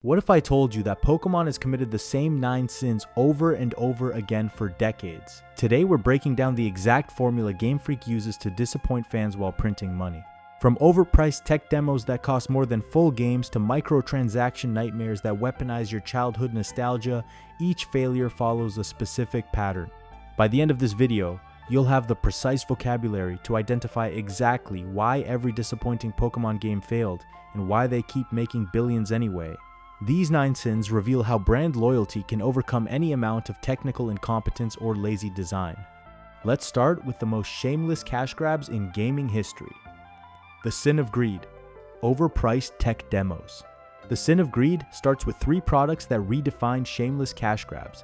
What if I told you that Pokemon has committed the same 9 sins over and over again for decades? Today we're breaking down the exact formula Game Freak uses to disappoint fans while printing money. From overpriced tech demos that cost more than full games to microtransaction nightmares that weaponize your childhood nostalgia, each failure follows a specific pattern. By the end of this video, you'll have the precise vocabulary to identify exactly why every disappointing Pokemon game failed and why they keep making billions anyway. These 9 sins reveal how brand loyalty can overcome any amount of technical incompetence or lazy design. Let's start with the most shameless cash grabs in gaming history. The sin of greed. Overpriced tech demos. The sin of greed starts with 3 products that redefine shameless cash grabs.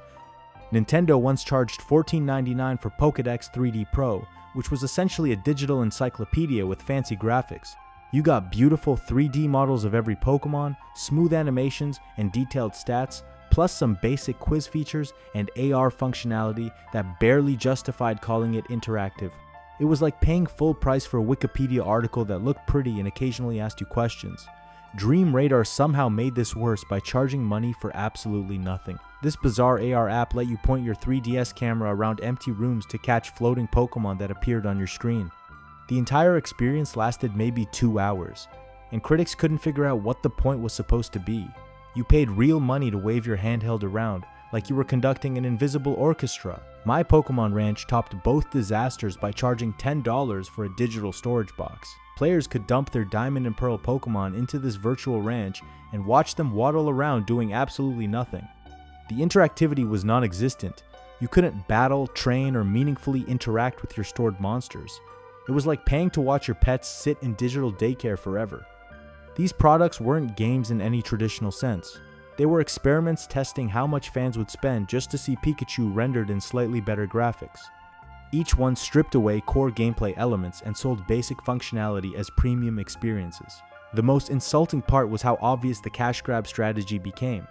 Nintendo once charged $14.99 for Pokédex 3D Pro, which was essentially a digital encyclopedia with fancy graphics. You got beautiful 3D models of every Pokemon, smooth animations, and detailed stats, plus some basic quiz features and AR functionality that barely justified calling it interactive. It was like paying full price for a Wikipedia article that looked pretty and occasionally asked you questions. Dream Radar somehow made this worse by charging money for absolutely nothing. This bizarre AR app let you point your 3DS camera around empty rooms to catch floating Pokemon that appeared on your screen. The entire experience lasted maybe 2 hours, and critics couldn't figure out what the point was supposed to be. You paid real money to wave your handheld around, like you were conducting an invisible orchestra. My Pokemon Ranch topped both disasters by charging $10 for a digital storage box. Players could dump their Diamond and Pearl Pokemon into this virtual ranch and watch them waddle around doing absolutely nothing. The interactivity was non-existent. You couldn't battle, train, or meaningfully interact with your stored monsters. It was like paying to watch your pets sit in digital daycare forever. These products weren't games in any traditional sense. They were experiments testing how much fans would spend just to see Pikachu rendered in slightly better graphics. Each one stripped away core gameplay elements and sold basic functionality as premium experiences. The most insulting part was how obvious the cash grab strategy became.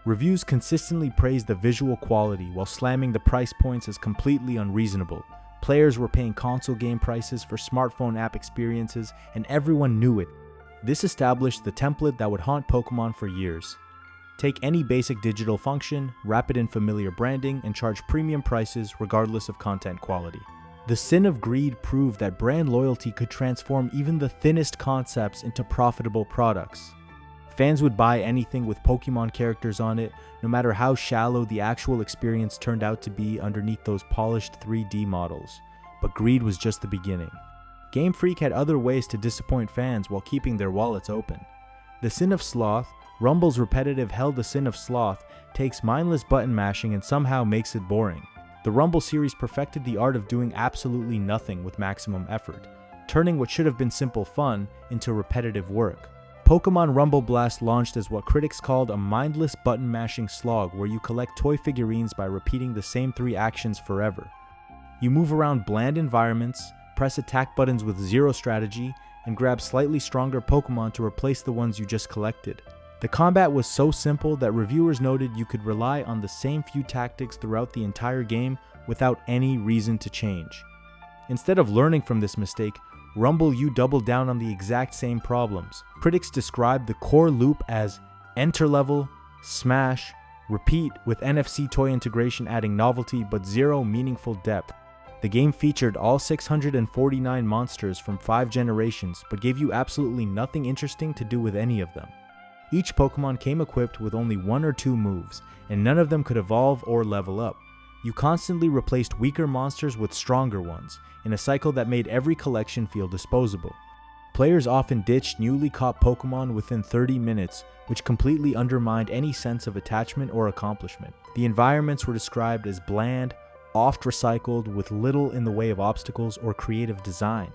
Reviews consistently praised the visual quality while slamming the price points as completely unreasonable. Players were paying console game prices for smartphone app experiences, and everyone knew it. This established the template that would haunt Pokemon for years. Take any basic digital function, wrap it in familiar branding, and charge premium prices regardless of content quality. The sin of greed proved that brand loyalty could transform even the thinnest concepts into profitable products. Fans would buy anything with Pokemon characters on it, no matter how shallow the actual experience turned out to be underneath those polished 3D models. But greed was just the beginning. Game Freak had other ways to disappoint fans while keeping their wallets open. The sin of sloth, Rumble's repetitive Hell the Sin of Sloth, takes mindless button mashing and somehow makes it boring. The Rumble series perfected the art of doing absolutely nothing with maximum effort, turning what should have been simple fun into repetitive work. Pokemon Rumble Blast launched as what critics called a mindless button-mashing slog where you collect toy figurines by repeating the same 3 actions forever. You move around bland environments, press attack buttons with zero strategy, and grab slightly stronger Pokemon to replace the ones you just collected. The combat was so simple that reviewers noted you could rely on the same few tactics throughout the entire game without any reason to change. Instead of learning from this mistake, Rumble U doubled down on the exact same problems. Critics described the core loop as enter level, smash, repeat, with NFC toy integration adding novelty but zero meaningful depth. The game featured all 649 monsters from 5 generations but gave you absolutely nothing interesting to do with any of them. Each Pokemon came equipped with only 1 or 2 moves, and none of them could evolve or level up. You constantly replaced weaker monsters with stronger ones, in a cycle that made every collection feel disposable. Players often ditched newly caught Pokemon within 30 minutes, which completely undermined any sense of attachment or accomplishment. The environments were described as bland, oft recycled, with little in the way of obstacles or creative design.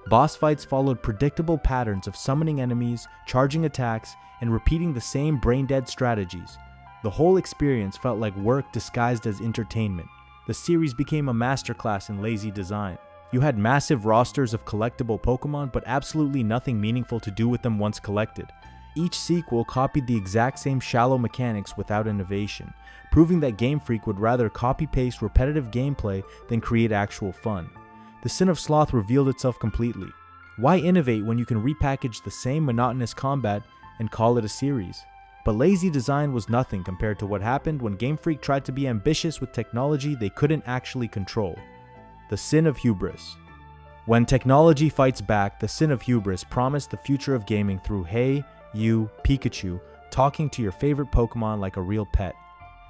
Boss fights followed predictable patterns of summoning enemies, charging attacks, and repeating the same brain-dead strategies. The whole experience felt like work disguised as entertainment. The series became a masterclass in lazy design. You had massive rosters of collectible Pokemon, but absolutely nothing meaningful to do with them once collected. Each sequel copied the exact same shallow mechanics without innovation, proving that Game Freak would rather copy-paste repetitive gameplay than create actual fun. The Sin of Sloth revealed itself completely. Why innovate when you can repackage the same monotonous combat and call it a series? But lazy design was nothing compared to what happened when Game Freak tried to be ambitious with technology they couldn't actually control. The sin of hubris. When technology fights back, the sin of hubris promised the future of gaming through Hey, You, Pikachu, talking to your favorite Pokemon like a real pet.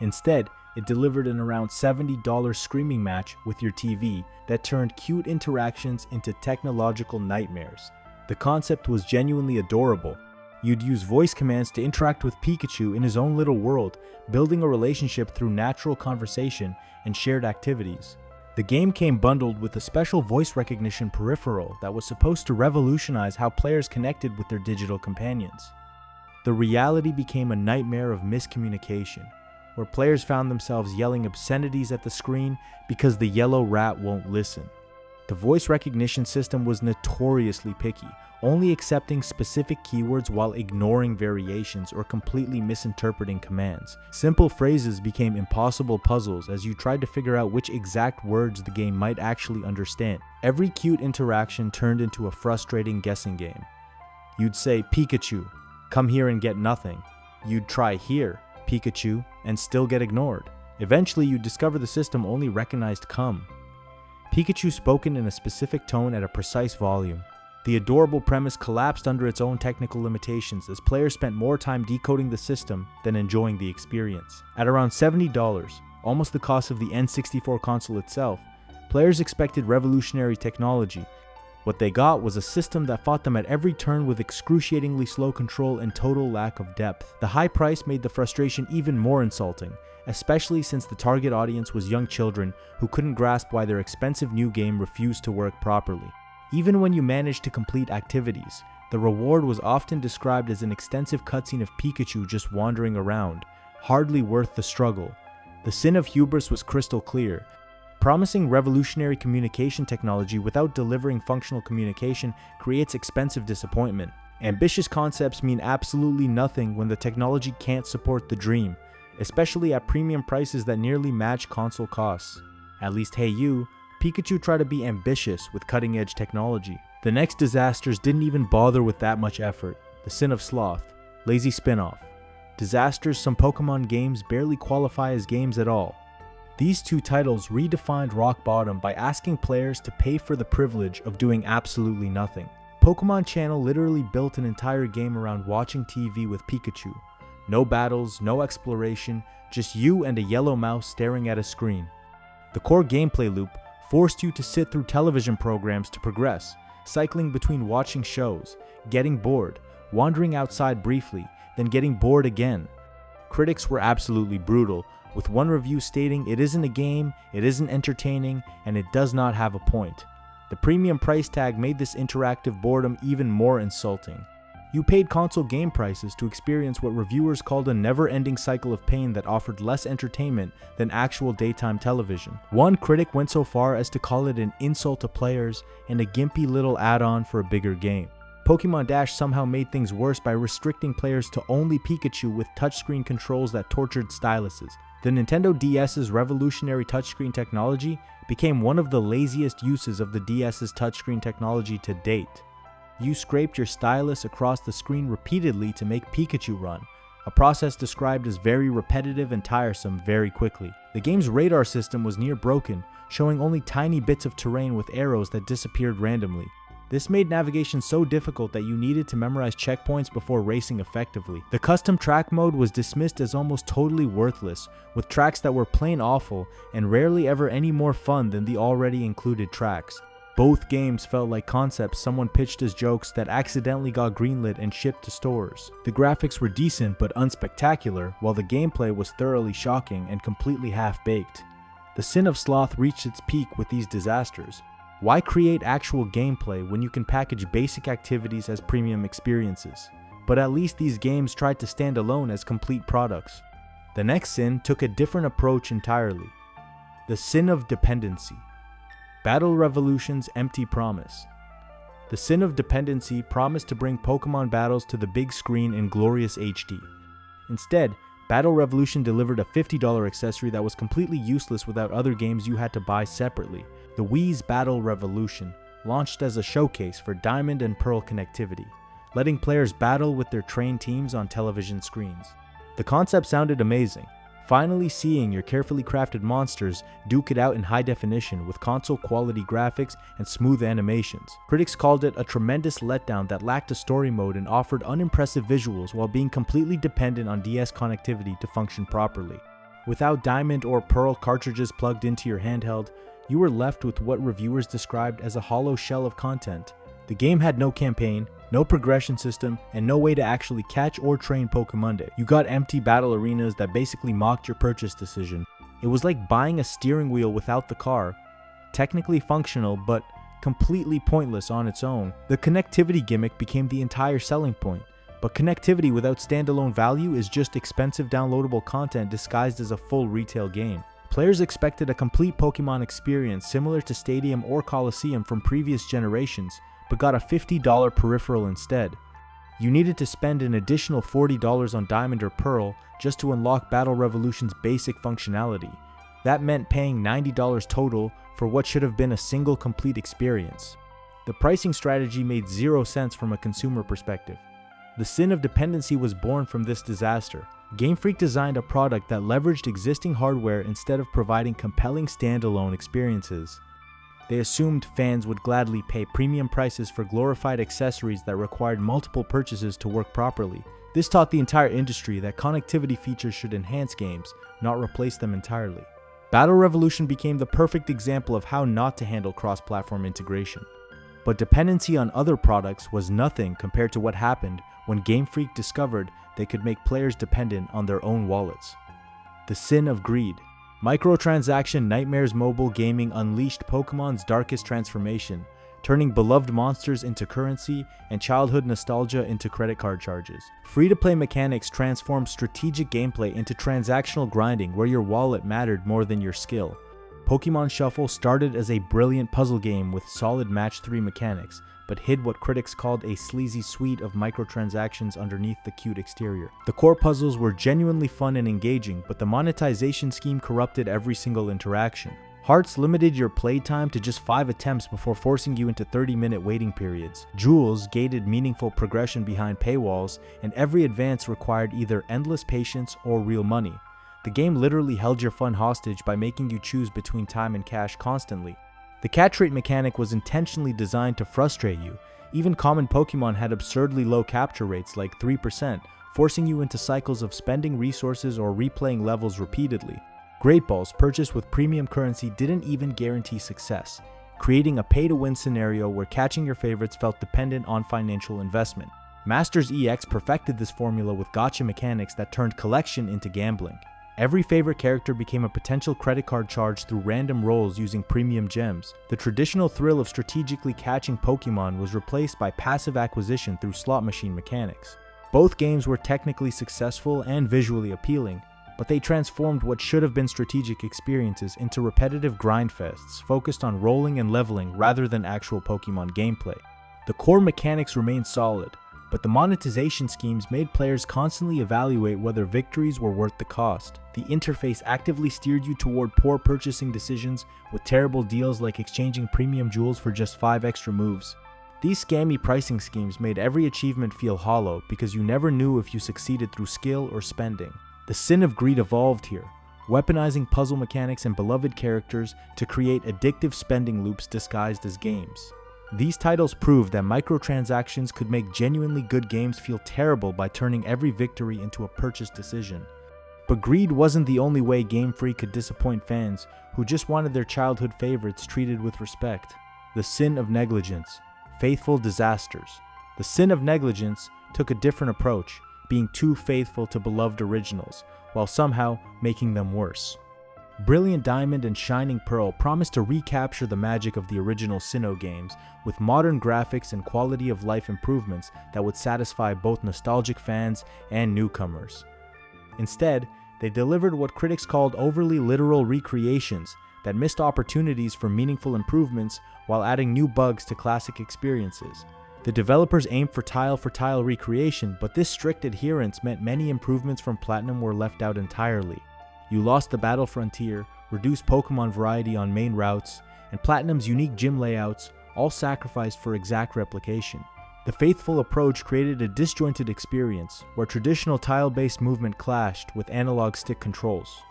Instead, it delivered an around $70 screaming match with your TV that turned cute interactions into technological nightmares. The concept was genuinely adorable. You'd use voice commands to interact with Pikachu in his own little world, building a relationship through natural conversation and shared activities. The game came bundled with a special voice recognition peripheral that was supposed to revolutionize how players connected with their digital companions. The reality became a nightmare of miscommunication, where players found themselves yelling obscenities at the screen because the yellow rat won't listen. The voice recognition system was notoriously picky, only accepting specific keywords while ignoring variations or completely misinterpreting commands. Simple phrases became impossible puzzles as you tried to figure out which exact words the game might actually understand. Every cute interaction turned into a frustrating guessing game. You'd say, "Pikachu, come here and get nothing." You'd try, "Here, Pikachu," and still get ignored. Eventually, you'd discover the system only recognized "come." Pikachu spoken in a specific tone at a precise volume. The adorable premise collapsed under its own technical limitations as players spent more time decoding the system than enjoying the experience. At around $70, almost the cost of the N64 console itself, players expected revolutionary technology. What they got was a system that fought them at every turn with excruciatingly slow control and total lack of depth. The high price made the frustration even more insulting, especially since the target audience was young children who couldn't grasp why their expensive new game refused to work properly. Even when you managed to complete activities, the reward was often described as an extensive cutscene of Pikachu just wandering around, hardly worth the struggle. The sin of hubris was crystal clear. Promising revolutionary communication technology without delivering functional communication creates expensive disappointment. Ambitious concepts mean absolutely nothing when the technology can't support the dream, especially at premium prices that nearly match console costs. At least Hey You, Pikachu tried to be ambitious with cutting-edge technology. The next disasters didn't even bother with that much effort. The sin of sloth, lazy spin-off. Disasters some Pokemon games barely qualify as games at all. These two titles redefined rock bottom by asking players to pay for the privilege of doing absolutely nothing. Pokemon Channel literally built an entire game around watching TV with Pikachu. No battles, no exploration, just you and a yellow mouse staring at a screen. The core gameplay loop forced you to sit through television programs to progress, cycling between watching shows, getting bored, wandering outside briefly, then getting bored again. Critics were absolutely brutal, with one review stating it isn't a game, it isn't entertaining, and it does not have a point. The premium price tag made this interactive boredom even more insulting. You paid console game prices to experience what reviewers called a never-ending cycle of pain that offered less entertainment than actual daytime television. One critic went so far as to call it an insult to players and a gimpy little add-on for a bigger game. Pokémon Dash somehow made things worse by restricting players to only Pikachu with touchscreen controls that tortured styluses. The Nintendo DS's revolutionary touchscreen technology became one of the laziest uses of the DS's touchscreen technology to date. You scraped your stylus across the screen repeatedly to make Pikachu run, a process described as very repetitive and tiresome very quickly. The game's radar system was near broken, showing only tiny bits of terrain with arrows that disappeared randomly. This made navigation so difficult that you needed to memorize checkpoints before racing effectively. The custom track mode was dismissed as almost totally worthless, with tracks that were plain awful and rarely ever any more fun than the already included tracks. Both games felt like concepts someone pitched as jokes that accidentally got greenlit and shipped to stores. The graphics were decent but unspectacular, while the gameplay was thoroughly shocking and completely half-baked. The sin of sloth reached its peak with these disasters. Why create actual gameplay when you can package basic activities as premium experiences? But at least these games tried to stand alone as complete products. The next sin took a different approach entirely. The sin of dependency. Battle Revolution's empty promise. The sin of dependency promised to bring Pokemon battles to the big screen in glorious HD. Instead, Battle Revolution delivered a $50 accessory that was completely useless without other games you had to buy separately. The Wii's Battle Revolution launched as a showcase for Diamond and Pearl connectivity, letting players battle with their trained teams on television screens. The concept sounded amazing, finally seeing your carefully crafted monsters duke it out in high definition with console-quality graphics and smooth animations. Critics called it a tremendous letdown that lacked a story mode and offered unimpressive visuals while being completely dependent on DS connectivity to function properly. Without Diamond or Pearl cartridges plugged into your handheld, you were left with what reviewers described as a hollow shell of content. The game had no campaign, no progression system, and no way to actually catch or train Pokémon. You got empty battle arenas that basically mocked your purchase decision. It was like buying a steering wheel without the car, technically functional but completely pointless on its own. The connectivity gimmick became the entire selling point, but connectivity without standalone value is just expensive downloadable content disguised as a full retail game. Players expected a complete Pokémon experience similar to Stadium or Coliseum from previous generations, but got a $50 peripheral instead. You needed to spend an additional $40 on Diamond or Pearl just to unlock Battle Revolution's basic functionality. That meant paying $90 total for what should have been a single complete experience. The pricing strategy made zero sense from a consumer perspective. The sin of dependency was born from this disaster. Game Freak designed a product that leveraged existing hardware instead of providing compelling standalone experiences. They assumed fans would gladly pay premium prices for glorified accessories that required multiple purchases to work properly. This taught the entire industry that connectivity features should enhance games, not replace them entirely. Battle Revolution became the perfect example of how not to handle cross-platform integration. But dependency on other products was nothing compared to what happened when Game Freak discovered they could make players dependent on their own wallets. The sin of greed. Microtransaction Nightmares mobile gaming unleashed Pokémon's darkest transformation, turning beloved monsters into currency and childhood nostalgia into credit card charges. Free-to-play mechanics transformed strategic gameplay into transactional grinding where your wallet mattered more than your skill. Pokémon Shuffle started as a brilliant puzzle game with solid match 3 mechanics, but hid what critics called a sleazy suite of microtransactions underneath the cute exterior. The core puzzles were genuinely fun and engaging, but the monetization scheme corrupted every single interaction. Hearts limited your playtime to just 5 attempts before forcing you into 30-minute waiting periods. Jewels gated meaningful progression behind paywalls, and every advance required either endless patience or real money. The game literally held your fun hostage by making you choose between time and cash constantly. The catch rate mechanic was intentionally designed to frustrate you. Even common Pokemon had absurdly low capture rates like 3%, forcing you into cycles of spending resources or replaying levels repeatedly. Great Balls purchased with premium currency didn't even guarantee success, creating a pay-to-win scenario where catching your favorites felt dependent on financial investment. Masters EX perfected this formula with gacha mechanics that turned collection into gambling. Every favorite character became a potential credit card charge through random rolls using premium gems. The traditional thrill of strategically catching Pokemon was replaced by passive acquisition through slot machine mechanics. Both games were technically successful and visually appealing, but they transformed what should have been strategic experiences into repetitive grind fests focused on rolling and leveling rather than actual Pokemon gameplay. The core mechanics remained solid, but the monetization schemes made players constantly evaluate whether victories were worth the cost. The interface actively steered you toward poor purchasing decisions with terrible deals like exchanging premium jewels for just 5 extra moves. These scammy pricing schemes made every achievement feel hollow because you never knew if you succeeded through skill or spending. The sin of greed evolved here, weaponizing puzzle mechanics and beloved characters to create addictive spending loops disguised as games. These titles proved that microtransactions could make genuinely good games feel terrible by turning every victory into a purchase decision. But greed wasn't the only way Game Freak could disappoint fans who just wanted their childhood favorites treated with respect. The sin of negligence. Faithful disasters. The sin of negligence took a different approach, being too faithful to beloved originals, while somehow making them worse. Brilliant Diamond and Shining Pearl promised to recapture the magic of the original Sinnoh games with modern graphics and quality of life improvements that would satisfy both nostalgic fans and newcomers. Instead, they delivered what critics called overly literal recreations that missed opportunities for meaningful improvements while adding new bugs to classic experiences. The developers aimed for tile-for-tile recreation, but this strict adherence meant many improvements from Platinum were left out entirely. You lost the battle frontier, reduced Pokemon variety on main routes, and Platinum's unique gym layouts, all sacrificed for exact replication. The faithful approach created a disjointed experience where traditional tile-based movement clashed with analog stick controls.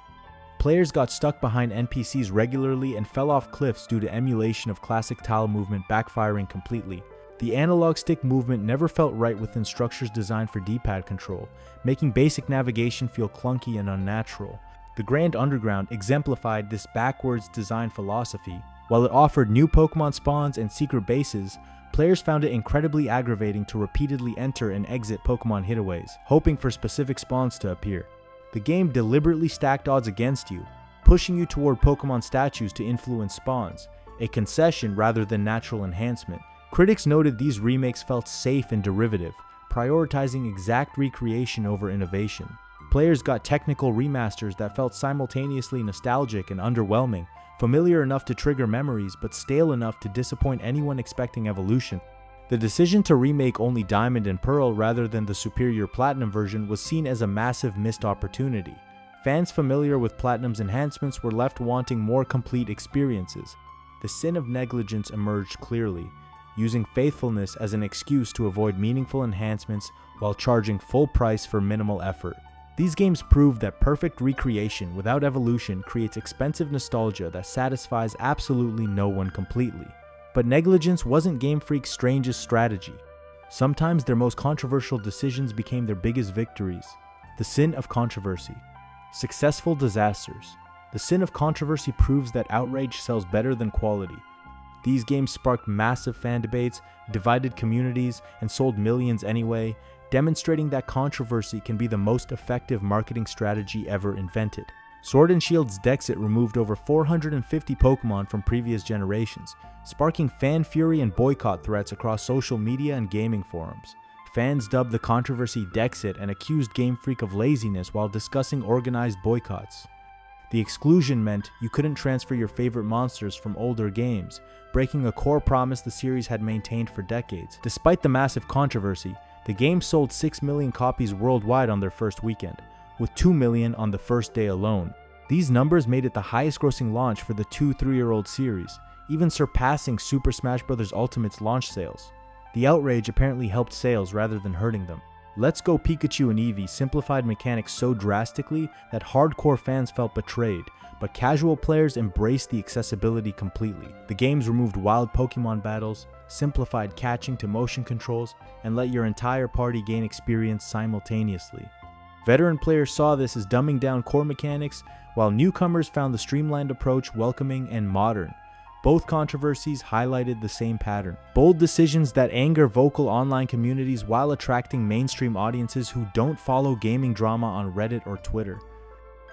Players got stuck behind NPCs regularly and fell off cliffs due to emulation of classic tile movement backfiring completely. The analog stick movement never felt right within structures designed for D-pad control, making basic navigation feel clunky and unnatural. The Grand Underground exemplified this backwards design philosophy. While it offered new Pokémon spawns and secret bases, players found it incredibly aggravating to repeatedly enter and exit Pokémon hitaways, hoping for specific spawns to appear. The game deliberately stacked odds against you, pushing you toward Pokémon statues to influence spawns, a concession rather than natural enhancement. Critics noted these remakes felt safe and derivative, prioritizing exact recreation over innovation. Players got technical remasters that felt simultaneously nostalgic and underwhelming, familiar enough to trigger memories but stale enough to disappoint anyone expecting evolution. The decision to remake only Diamond and Pearl rather than the superior Platinum version was seen as a massive missed opportunity. Fans familiar with Platinum's enhancements were left wanting more complete experiences. The sin of negligence emerged clearly, using faithfulness as an excuse to avoid meaningful enhancements while charging full price for minimal effort. These games prove that perfect recreation without evolution creates expensive nostalgia that satisfies absolutely no one completely. But negligence wasn't Game Freak's strangest strategy. Sometimes their most controversial decisions became their biggest victories. The sin of controversy. Successful disasters. The sin of controversy proves that outrage sells better than quality. These games sparked massive fan debates, divided communities, and sold millions anyway, demonstrating that controversy can be the most effective marketing strategy ever invented. Sword and Shield's Dexit removed over 450 Pokémon from previous generations, sparking fan fury and boycott threats across social media and gaming forums. Fans dubbed the controversy Dexit and accused Game Freak of laziness while discussing organized boycotts. The exclusion meant you couldn't transfer your favorite monsters from older games, breaking a core promise the series had maintained for decades. Despite the massive controversy, the game sold 6 million copies worldwide on their first weekend, with 2 million on the first day alone. These numbers made it the highest grossing launch for the 2-3-year-old series, even surpassing Super Smash Bros. Ultimate's launch sales. The outrage apparently helped sales rather than hurting them. Let's Go Pikachu and Eevee simplified mechanics so drastically that hardcore fans felt betrayed, but casual players embraced the accessibility completely. The games removed wild Pokemon battles, simplified catching to motion controls, and let your entire party gain experience simultaneously. Veteran players saw this as dumbing down core mechanics, while newcomers found the streamlined approach welcoming and modern. Both controversies highlighted the same pattern. Bold decisions that anger vocal online communities while attracting mainstream audiences who don't follow gaming drama on Reddit or Twitter.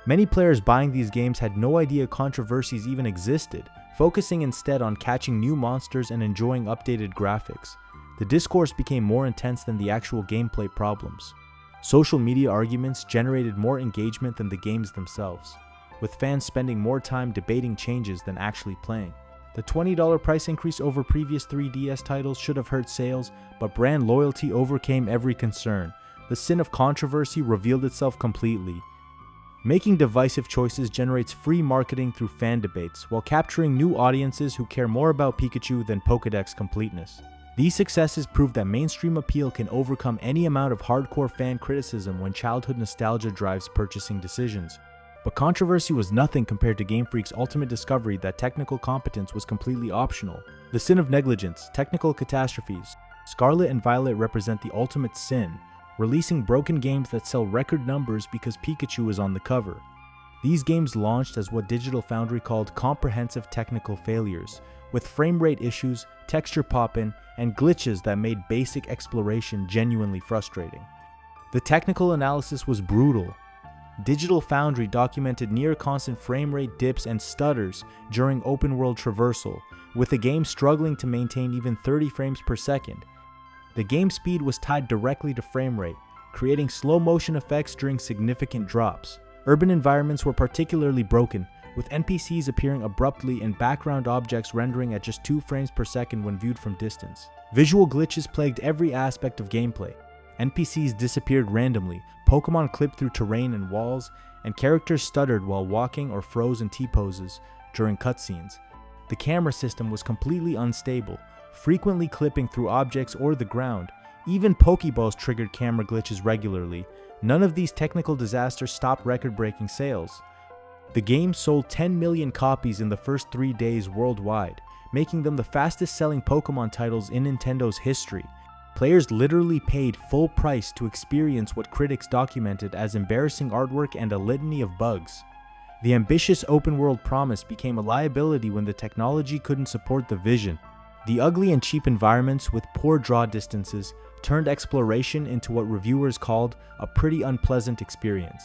Many players buying these games had no idea controversies even existed, focusing instead on catching new monsters and enjoying updated graphics. The discourse became more intense than the actual gameplay problems. Social media arguments generated more engagement than the games themselves, with fans spending more time debating changes than actually playing. The $20 price increase over previous 3DS titles should have hurt sales, but brand loyalty overcame every concern. The sin of controversy revealed itself completely. Making divisive choices generates free marketing through fan debates, while capturing new audiences who care more about Pikachu than Pokédex completeness. These successes prove that mainstream appeal can overcome any amount of hardcore fan criticism when childhood nostalgia drives purchasing decisions. But controversy was nothing compared to Game Freak's ultimate discovery that technical competence was completely optional. The sin of negligence, technical catastrophes. Scarlet and Violet represent the ultimate sin, releasing broken games that sell record numbers because Pikachu is on the cover. These games launched as what Digital Foundry called comprehensive technical failures, with frame rate issues, texture pop-in, and glitches that made basic exploration genuinely frustrating. The technical analysis was brutal. Digital Foundry documented near-constant frame rate dips and stutters during open-world traversal, with the game struggling to maintain even 30 frames per second. The game speed was tied directly to frame rate, creating slow-motion effects during significant drops. Urban environments were particularly broken, with NPCs appearing abruptly and background objects rendering at just 2 frames per second when viewed from distance. Visual glitches plagued every aspect of gameplay. NPCs disappeared randomly, Pokémon clipped through terrain and walls, and characters stuttered while walking or froze in T-poses during cutscenes. The camera system was completely unstable, frequently clipping through objects or the ground. Even Pokeballs triggered camera glitches regularly. None of these technical disasters stopped record-breaking sales. The game sold 10 million copies in the first 3 days worldwide, making them the fastest-selling Pokémon titles in Nintendo's history. Players literally paid full price to experience what critics documented as embarrassing artwork and a litany of bugs. The ambitious open-world promise became a liability when the technology couldn't support the vision. The ugly and cheap environments with poor draw distances turned exploration into what reviewers called a pretty unpleasant experience.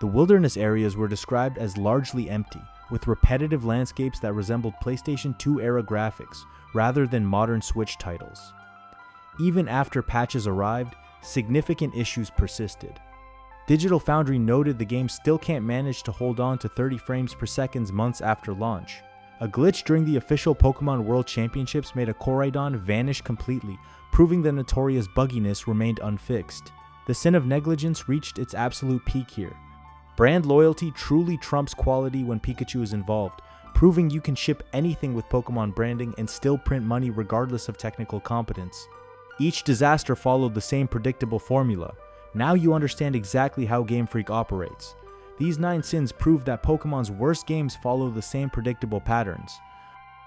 The wilderness areas were described as largely empty, with repetitive landscapes that resembled PlayStation 2 era graphics rather than modern Switch titles. Even after patches arrived, significant issues persisted. Digital Foundry noted the game still can't manage to hold on to 30 frames per second months after launch. A glitch during the official Pokémon World Championships made a Koraidon vanish completely, proving the notorious bugginess remained unfixed. The sin of negligence reached its absolute peak here. Brand loyalty truly trumps quality when Pikachu is involved, proving you can ship anything with Pokémon branding and still print money regardless of technical competence. Each disaster followed the same predictable formula. Now you understand exactly how Game Freak operates. These 9 sins prove that Pokémon's worst games follow the same predictable patterns.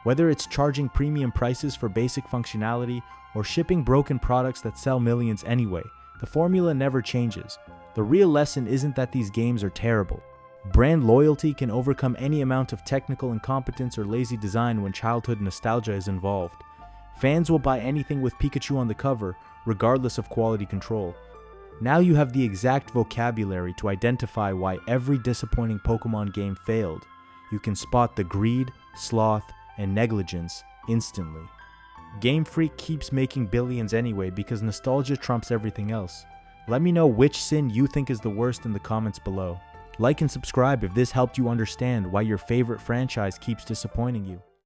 Whether it's charging premium prices for basic functionality or shipping broken products that sell millions anyway, the formula never changes. The real lesson isn't that these games are terrible. Brand loyalty can overcome any amount of technical incompetence or lazy design when childhood nostalgia is involved. Fans will buy anything with Pikachu on the cover, regardless of quality control. Now you have the exact vocabulary to identify why every disappointing Pokémon game failed. You can spot the greed, sloth, and negligence instantly. Game Freak keeps making billions anyway because nostalgia trumps everything else. Let me know which sin you think is the worst in the comments below. Like and subscribe if this helped you understand why your favorite franchise keeps disappointing you.